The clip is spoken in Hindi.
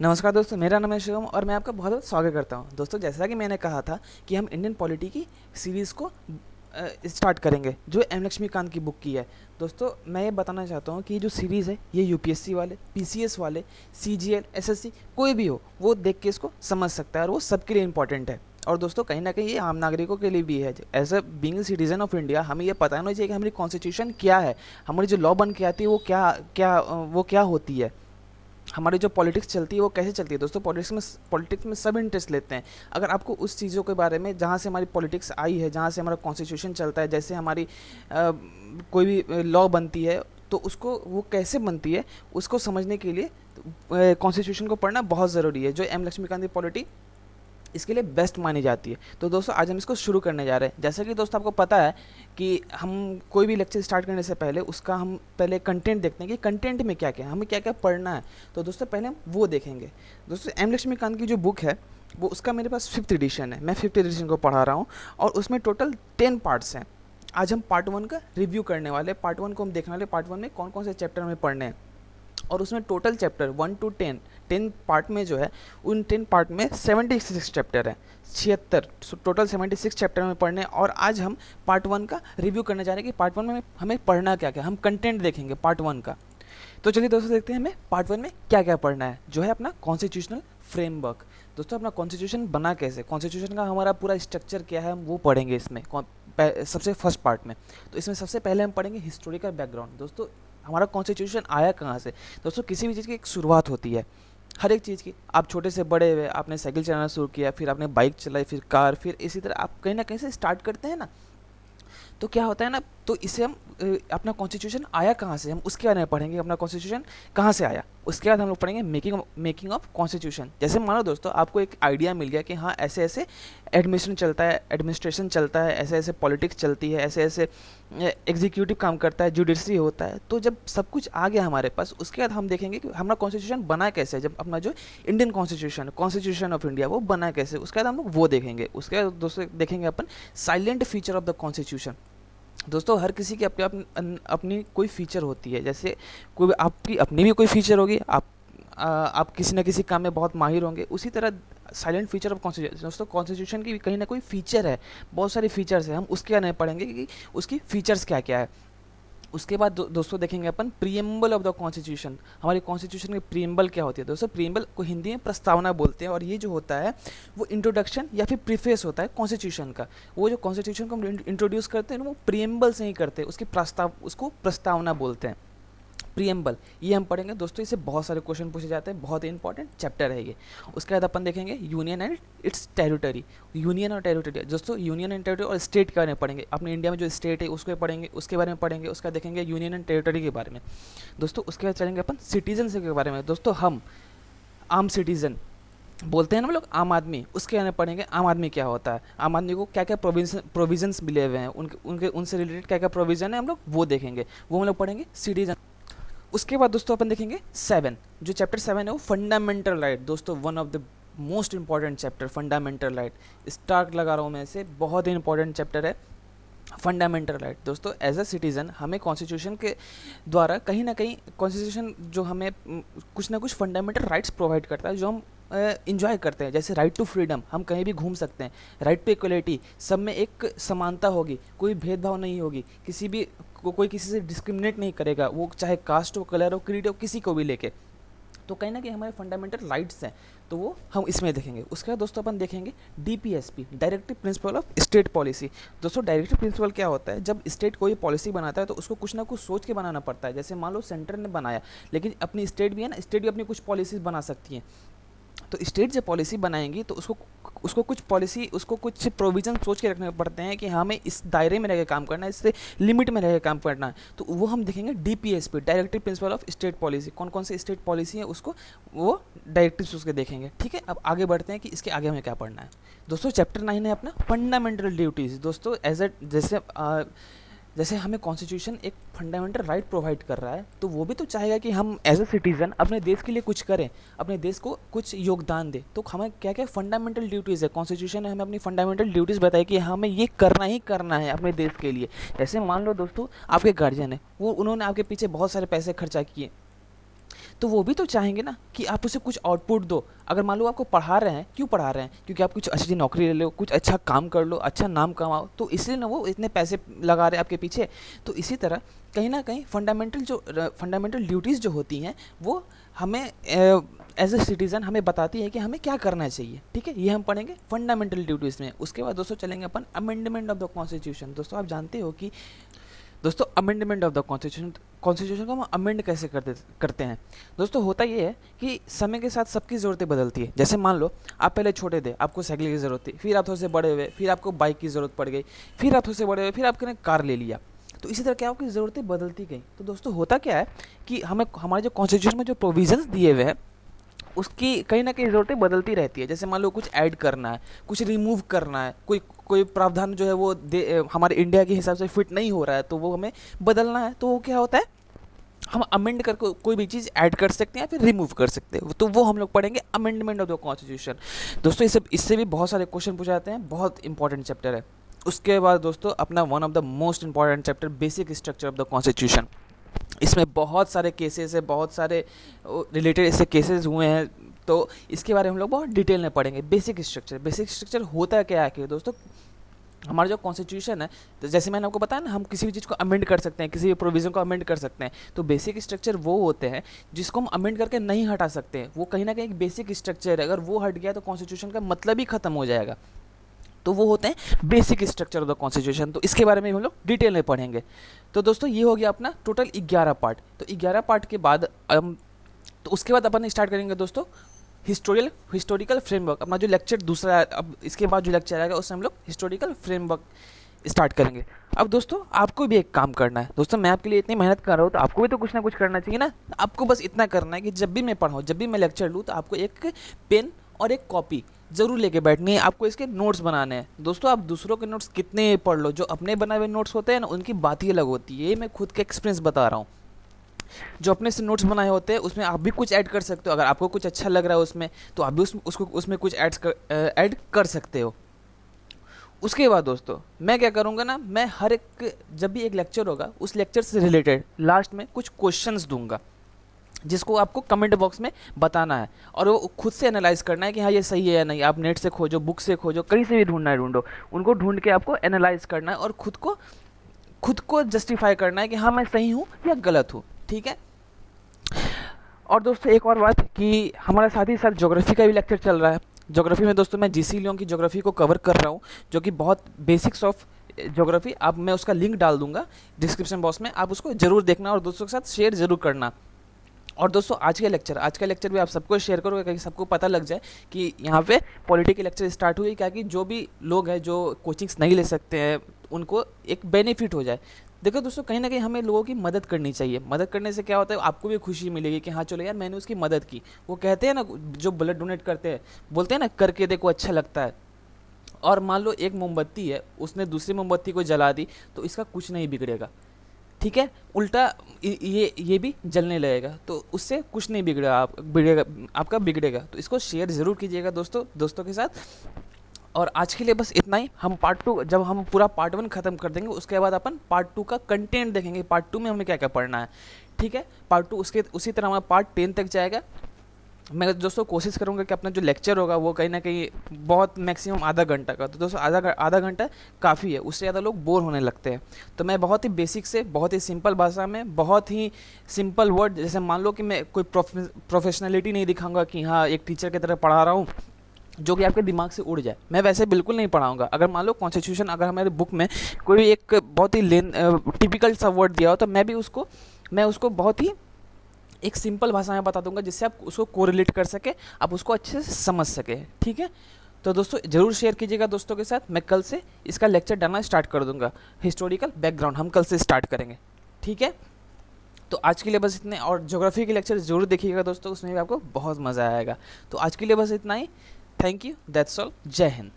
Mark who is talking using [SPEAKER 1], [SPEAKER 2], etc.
[SPEAKER 1] नमस्कार दोस्तों, मेरा नाम है शिवम और मैं आपका बहुत बहुत स्वागत करता हूं। दोस्तों, जैसा कि मैंने कहा था कि हम इंडियन पॉलिटी की सीरीज़ को स्टार्ट करेंगे जो एम लक्ष्मीकांत की बुक की है। दोस्तों, मैं ये बताना चाहता हूं कि ये जो सीरीज़ है ये यूपीएससी वाले, पीसीएस वाले, सीजीएल, एसएससी कोई भी हो वो देख के इसको समझ सकता है और वो सबके लिए इंपॉर्टेंट है। और दोस्तों, कहीं ना कहीं ये आम नागरिकों के लिए भी है। As a being citizen of India हमें ये पता होना चाहिए कि हमारी कॉन्स्टिट्यूशन क्या है, हमारी जो लॉ बन के आती है वो क्या होती है, हमारी जो पॉलिटिक्स चलती है वो कैसे चलती है। दोस्तों, पॉलिटिक्स में सब इंटरेस्ट लेते हैं। अगर आपको उस चीज़ों के बारे में जहाँ से हमारी पॉलिटिक्स आई है, जहाँ से हमारा कॉन्स्टिट्यूशन चलता है, जैसे हमारी कोई भी लॉ बनती है तो उसको वो कैसे बनती है उसको समझने के लिए कॉन्स्टिट्यूशन को पढ़ना बहुत ज़रूरी है, जो एम लक्ष्मीकांत की पॉलिटी इसके लिए बेस्ट मानी जाती है। तो दोस्तों, आज हम इसको शुरू करने जा रहे हैं। जैसा कि दोस्तों आपको पता है कि हम कोई भी लेक्चर स्टार्ट करने से पहले उसका हम पहले कंटेंट देखते हैं कि कंटेंट में क्या क्या है, हमें क्या क्या पढ़ना है। तो दोस्तों, पहले हम वो देखेंगे। दोस्तों, एम लक्ष्मीकांत की जो बुक है वो उसका मेरे पास 5th एडिशन है। मैं 5th एडिशन को पढ़ा रहा हूँ और उसमें टोटल 10 पार्ट्स हैं। आज हम पार्ट 1 का रिव्यू करने वाले। पार्ट 1 को हम देखने वाले, पार्ट 1 में कौन कौन से चैप्टर हमें पढ़ने हैं। और उसमें टोटल चैप्टर 1 to 10 पार्ट में जो है, उन 10 पार्ट में 76 चैप्टर है, 76। टोटल 76 चैप्टर में पढ़ने। और आज हम पार्ट 1 का रिव्यू करने जा रहे हैं कि पार्ट 1 में हमें पढ़ना क्या क्या, हम कंटेंट देखेंगे पार्ट 1 का। तो चलिए दोस्तों, देखते हैं हमें पार्ट 1 में क्या क्या पढ़ना है, जो है अपना कॉन्स्टिट्यूशनल फ्रेमवर्क। दोस्तों, अपना कॉन्स्टिट्यूशन बना कैसे, कॉन्स्टिट्यूशन का हमारा पूरा स्ट्रक्चर क्या है, हम वो पढ़ेंगे इसमें सबसे फर्स्ट पार्ट में। तो इसमें सबसे पहले हम पढ़ेंगे हिस्टोरिकल बैकग्राउंड। दोस्तों, हमारा कॉन्स्टिट्यूशन आया कहाँ से। दोस्तों, किसी भी चीज़ की एक शुरुआत होती है, हर एक चीज़ की। आप छोटे से बड़े हुए, आपने साइकिल चलाना शुरू किया, फिर आपने बाइक चलाई, फिर कार, फिर इसी तरह आप कहीं ना कहीं से स्टार्ट करते हैं ना। तो क्या होता है ना, तो इसे हम अपना कॉन्स्टिट्यूशन आया कहाँ से, हम उसके बारे में पढ़ेंगे, अपना कॉन्स्टिट्यूशन कहाँ से आया। उसके बाद हम लोग पढ़ेंगे मेकिंग ऑफ कॉन्स्टिट्यूशन। जैसे मानो दोस्तों, आपको एक आइडिया मिल गया कि हाँ, ऐसे ऐसे एडमिनिस्ट्रेशन चलता है, ऐसे ऐसे पॉलिटिक्स चलती है, ऐसे ऐसे एग्जीक्यूटिव काम करता है, जुडिशरी होता है। तो जब सब कुछ आ गया हमारे पास, उसके बाद हम देखेंगे कि हमारा कॉन्स्टिट्यूशन बना कैसे है। जब अपना जो इंडियन कॉन्स्टिट्यूशन ऑफ इंडिया वो बना कैसे, उसके बाद हम लोग वो देखेंगे। उसके बाद दोस्तों देखेंगे अपन silent feature of the constitution. दोस्तों, हर किसी की अपनी कोई फीचर होती है। जैसे कोई आपकी अपनी भी कोई फीचर होगी, आप किसी न किसी काम में बहुत माहिर होंगे। उसी तरह साइलेंट फीचर ऑफ कॉन्स्टिट्यूशन, दोस्तों कॉन्स्टिट्यूशन की भी कहीं ना कोई फीचर है, बहुत सारे फीचर्स हैं। हम उसके बारे में पढ़ेंगे कि उसकी फीचर्स क्या क्या है। उसके बाद दोस्तों देखेंगे अपन प्रीएम्बल ऑफ द कॉन्स्टिट्यूशन। हमारी कॉन्स्टिट्यूशन की प्रीएम्बल क्या होती है। दोस्तों, प्रीएम्बल को हिंदी में प्रस्तावना बोलते हैं, और ये जो होता है वो इंट्रोडक्शन या फिर प्रीफेस होता है कॉन्स्टिट्यूशन का। वो जो कॉन्स्टिट्यूशन को हम इंट्रोड्यूस करते हैं वो प्रीएम्बल से ही करते हैं, उसको प्रस्तावना बोलते हैं, प्रीएम्बल। ये हम पढ़ेंगे दोस्तों, इससे बहुत सारे क्वेश्चन पूछे जाते हैं, बहुत ही इंपॉर्टेंट चैप्टर है ये। उसके बाद अपन देखेंगे union and it's territory. Union और टेरिटरी, दोस्तों यूनियन एंड टेरिटरी और स्टेट के बारे में पढ़ेंगे। अपने इंडिया में जो स्टेट है उसको पढ़ेंगे, उसके बारे में पढ़ेंगे। उसका देखेंगे यूनियन एंड टेरिटरी के बारे में। दोस्तों, उसके बाद चलेंगे अपन सिटीजन के बारे में। दोस्तों, हम आम सिटीजन बोलते हैं ना हम लोग, आम आदमी, उसके बारे में पढ़ेंगे। आम आदमी क्या होता है, आम आदमी को क्या क्या प्रोविजंस मिले हुए हैं, उनके उनसे रिलेटेड क्या क्या प्रोविजन है, हम लोग वो देखेंगे, वो हम लोग पढ़ेंगे सिटीजन। उसके बाद दोस्तों अपन देखेंगे 7, जो चैप्टर 7 है वो फंडामेंटल राइट। दोस्तों, one of the most important chapter fundamental right, start लगा रहा हूँ मैं इसे, बहुत ही इंपॉर्टेंट चैप्टर है फंडामेंटल राइट। दोस्तों, एज अ सिटीज़न हमें कॉन्स्टिट्यूशन के द्वारा कहीं ना कहीं, कॉन्स्टिट्यूशन जो हमें कुछ ना कुछ फंडामेंटल राइट्स प्रोवाइड करता है जो हम इंजॉय करते हैं। जैसे राइट टू फ्रीडम, हम कहीं भी घूम सकते हैं। राइट टू इक्वलिटी, सब में एक समानता होगी, कोई भेदभाव नहीं होगी, कोई किसी से डिस्क्रिमिनेट नहीं करेगा, वो चाहे कास्ट हो, कलर हो, क्रीड हो, किसी को भी लेके। तो कहीं ना कहीं हमारे फंडामेंटल राइट्स हैं, तो वो हम इसमें देखेंगे। उसके बाद दोस्तों अपन देखेंगे DPSP, directive principle of state policy. दोस्तों, डायरेक्टिव प्रिंसिपल क्या होता है, जब स्टेट कोई पॉलिसी बनाता है तो उसको कुछ ना कुछ सोच के बनाना पड़ता है। जैसे मान लो सेंटर ने बनाया, लेकिन अपनी स्टेट भी है ना, स्टेट भी अपनी कुछ पॉलिसीज बना सकती है। तो स्टेट जब पॉलिसी बनाएंगी तो उसको कुछ प्रोविजन सोच के रखने पड़ते हैं कि हमें इस दायरे में रह के काम करना है, इससे लिमिट में रह के काम करना है। तो वो हम देखेंगे DPSP, directive principle of state policy. कौन कौन से स्टेट पॉलिसी है उसको वो डायरेक्टिव्स उसके देखेंगे। ठीक है, अब आगे बढ़ते हैं कि इसके आगे हमें क्या पढ़ना है। दोस्तों, चैप्टर 9 है अपना फंडामेंटल ड्यूटीज़। दोस्तों, जैसे हमें कॉन्स्टिट्यूशन एक फंडामेंटल राइट प्रोवाइड कर रहा है, तो वो भी तो चाहेगा कि हम एज अ सिटीज़न अपने देश के लिए कुछ करें, अपने देश को कुछ योगदान दें। तो हमें क्या क्या फंडामेंटल ड्यूटीज़ है, कॉन्स्टिट्यूशन ने हमें अपनी फंडामेंटल ड्यूटीज़ बताई कि हमें ये करना ही करना है अपने देश के लिए। जैसे मान लो दोस्तों, आपके गार्जियन है, वो उन्होंने आपके पीछे बहुत सारे पैसे खर्चा किए, तो वो भी तो चाहेंगे ना कि आप उसे कुछ आउटपुट दो। अगर मान लो आपको पढ़ा रहे हैं, क्यों पढ़ा रहे हैं? क्योंकि आप कुछ अच्छी नौकरी ले लो, कुछ अच्छा काम कर लो, अच्छा नाम कमाओ, तो इसलिए ना वो इतने पैसे लगा रहे हैं आपके पीछे। तो इसी तरह कहीं ना कहीं फंडामेंटल ड्यूटीज़ जो होती हैं वो हमें एज ए सिटीज़न हमें बताती है कि हमें क्या करना चाहिए। ठीक है, ये हम पढ़ेंगे फंडामेंटल ड्यूटीज़ में। उसके बाद दोस्तों चलेंगे अपन अमेंडमेंट ऑफ द कॉन्स्टिट्यूशन। दोस्तों आप जानते हो कि दोस्तों अमेंडमेंट ऑफ द कॉन्स्टिट्यूशन को हम अमेंड कैसे करते हैं। दोस्तों होता ये है कि समय के साथ सबकी ज़रूरतें बदलती है। जैसे मान लो आप पहले छोटे थे, आपको साइकिल की ज़रूरत थी, फिर आप थोड़े से बड़े हुए, फिर आपको बाइक की ज़रूरत पड़ गई, फिर आप थोड़े से बड़े हुए, फिर आपने कार ले लिया। तो इसी तरह क्या आपकी ज़रूरतें बदलती गई। तो दोस्तों होता क्या है कि हमें हमारे जो कॉन्स्टिट्यूशन में जो प्रोविजंस दिए हुए हैं उसकी कहीं ना कहीं ज़रूरतें बदलती रहती है। जैसे मान लो कुछ ऐड करना है, कुछ रिमूव करना है, कोई कोई प्रावधान जो है वो हमारे इंडिया के हिसाब से फिट नहीं हो रहा है, तो वो हमें बदलना है। तो वो क्या होता है, हम अमेंड कर कोई भी चीज़ ऐड कर सकते हैं या फिर रिमूव कर सकते हैं। तो वो हम लोग पढ़ेंगे अमेंडमेंट ऑफ द कॉन्स्टिट्यूशन। दोस्तों इससे भी बहुत सारे क्वेश्चन पूछे जाते हैं, बहुत इंपॉर्टेंट चैप्टर है। उसके बाद दोस्तों अपना one of the most important chapter basic structure of the constitution. इसमें बहुत सारे केसेस है, बहुत सारे रिलेटेड इससे केसेस हुए हैं, तो इसके बारे में हम लोग बहुत डिटेल में पढ़ेंगे। बेसिक स्ट्रक्चर होता क्या है कि दोस्तों हमारा जो कॉन्स्टिट्यूशन है, तो जैसे मैंने आपको बताया ना, हम किसी भी चीज़ को अमेंड कर सकते हैं, किसी भी प्रोविज़न को अमेंड कर सकते हैं। तो बेसिक स्ट्रक्चर वो होते हैं जिसको हम अमेंड करके नहीं हटा सकते हैं। वो कहीं ना कहीं एक बेसिक स्ट्रक्चर है, अगर वो हट गया तो कॉन्स्टिट्यूशन का मतलब ही खत्म हो जाएगा। तो वो होते हैं basic structure of the constitution. तो इसके बारे में हम लोग डिटेल में पढ़ेंगे। तो दोस्तों ये हो गया अपना टोटल 11 पार्ट। तो 11 पार्ट के बाद तो उसके बाद अपन स्टार्ट करेंगे दोस्तों हिस्टोरिकल फ्रेमवर्क। अपना जो लेक्चर दूसरा है, अब इसके बाद जो लेक्चर आएगा उसमें हम लोग हिस्टोरिकल फ्रेमवर्क स्टार्ट करेंगे। अब दोस्तों आपको भी एक काम करना है। दोस्तों मैं आपके लिए इतनी मेहनत कर रहा हूँ तो आपको भी तो कुछ ना कुछ करना चाहिए ना। आपको बस इतना करना है कि जब भी मैं पढ़ाऊँ, जब भी मैं लेक्चर लूँ, तो आपको एक पेन और एक कॉपी ज़रूर लेके बैठनी है। आपको इसके नोट्स बनाने हैं। दोस्तों आप दूसरों के नोट्स कितने पढ़ लो, जो अपने बनाए हुए नोट्स होते हैं ना, उनकी बात ही अलग होती है। ये मैं खुद के एक्सपीरियंस बता रहा हूँ। जो अपने से नोट्स बनाए होते हैं उसमें आप भी कुछ ऐड कर सकते हो। अगर आपको कुछ अच्छा लग रहा है उसमें, तो आप भी उसमें कुछ ऐड कर सकते हो। उसके बाद दोस्तों मैं क्या करूँगा ना, मैं हर एक जब भी एक लेक्चर होगा उस लेक्चर से रिलेटेड लास्ट में कुछ क्वेश्चंस दूंगा, जिसको आपको कमेंट बॉक्स में बताना है और वो खुद से एनालाइज करना है कि हाँ ये सही है या नहीं। आप नेट से खोजो, बुक से खोजो, कहीं से भी ढूंढना है ढूंढो, उनको ढूंढ के आपको एनालाइज करना है और खुद को जस्टिफाई करना है कि हाँ मैं सही हूँ या गलत हूँ। ठीक है। और दोस्तों एक और बात कि हमारा साथ ही साथ ज्योग्राफी का भी लेक्चर चल रहा है। ज्योग्राफी में दोस्तों मैं जीसी लियोन की ज्योग्राफी को कवर कर रहा हूँ, जो कि बहुत बेसिक्स ऑफ ज्योग्राफी। अब मैं उसका लिंक डाल दूंगा डिस्क्रिप्शन बॉक्स में, आप उसको जरूर देखना और दोस्तों के साथ शेयर जरूर करना। और दोस्तों आज का लेक्चर भी आप सबको शेयर करोगे ताकि सबको पता लग जाए कि यहाँ पे पॉलिटी के लेक्चर स्टार्ट हुई। क्या कि जो भी लोग हैं जो कोचिंग्स नहीं ले सकते हैं उनको एक बेनिफिट हो जाए। देखो दोस्तों कहीं ना कहीं हमें लोगों की मदद करनी चाहिए। मदद करने से क्या होता है, आपको भी खुशी मिलेगी कि हाँ चलो यार मैंने उसकी मदद की। वो कहते हैं ना, जो ब्लड डोनेट करते हैं बोलते हैं ना, करके देखो अच्छा लगता है। और मान लो एक मोमबत्ती है, उसने दूसरी मोमबत्ती को जला दी, तो इसका कुछ नहीं बिगड़ेगा। ठीक है, उल्टा ये भी जलने लगेगा, तो उससे कुछ नहीं बिगड़ेगा, आपका बिगड़ेगा। तो इसको शेयर ज़रूर कीजिएगा दोस्तों के साथ। और आज के लिए बस इतना ही। हम पार्ट 2, जब हम पूरा पार्ट 1 ख़त्म कर देंगे उसके बाद अपन पार्ट 2 का कंटेंट देखेंगे। पार्ट 2 में हमें क्या क्या पढ़ना है। ठीक है, पार्ट 2 उसी तरह हमारा पार्ट 10 तक जाएगा। मैं दोस्तों कोशिश करूंगा कि अपना जो लेक्चर होगा वो कहीं ना कहीं बहुत मैक्सिमम आधा घंटा का। तो दोस्तों आधा घंटा काफ़ी है, उससे ज़्यादा लोग बोर होने लगते हैं। तो मैं बहुत ही बेसिक से, बहुत ही सिंपल भाषा में, बहुत ही सिंपल वर्ड, जैसे मान लो कि मैं कोई प्रोफेशनलिटी नहीं दिखाऊंगा कि हाँ एक टीचर की तरह पढ़ा रहा हूँ जो कि आपके दिमाग से उड़ जाए। मैं वैसे बिल्कुल नहीं पढ़ाऊंगा। अगर मान लो कॉन्स्टिट्यूशन अगर हमारे बुक में कोई एक बहुत ही टिपिकल सा वर्ड दिया हो, तो मैं उसको बहुत ही एक सिंपल भाषा में बता दूंगा, जिससे आप उसको कोरिलेट कर सके, आप उसको अच्छे से समझ सके। ठीक है, तो दोस्तों ज़रूर शेयर कीजिएगा दोस्तों के साथ। मैं कल से इसका लेक्चर डालना स्टार्ट कर दूंगा। हिस्टोरिकल बैकग्राउंड हम कल से स्टार्ट करेंगे। ठीक है, तो आज के लिए बस इतने। और ज्योग्राफी के लेक्चर जरूर देखिएगा दोस्तों, उसमें भी आपको बहुत मज़ा आएगा। तो आज के लिए बस इतना ही। Thank you, that's all. जय हिंद।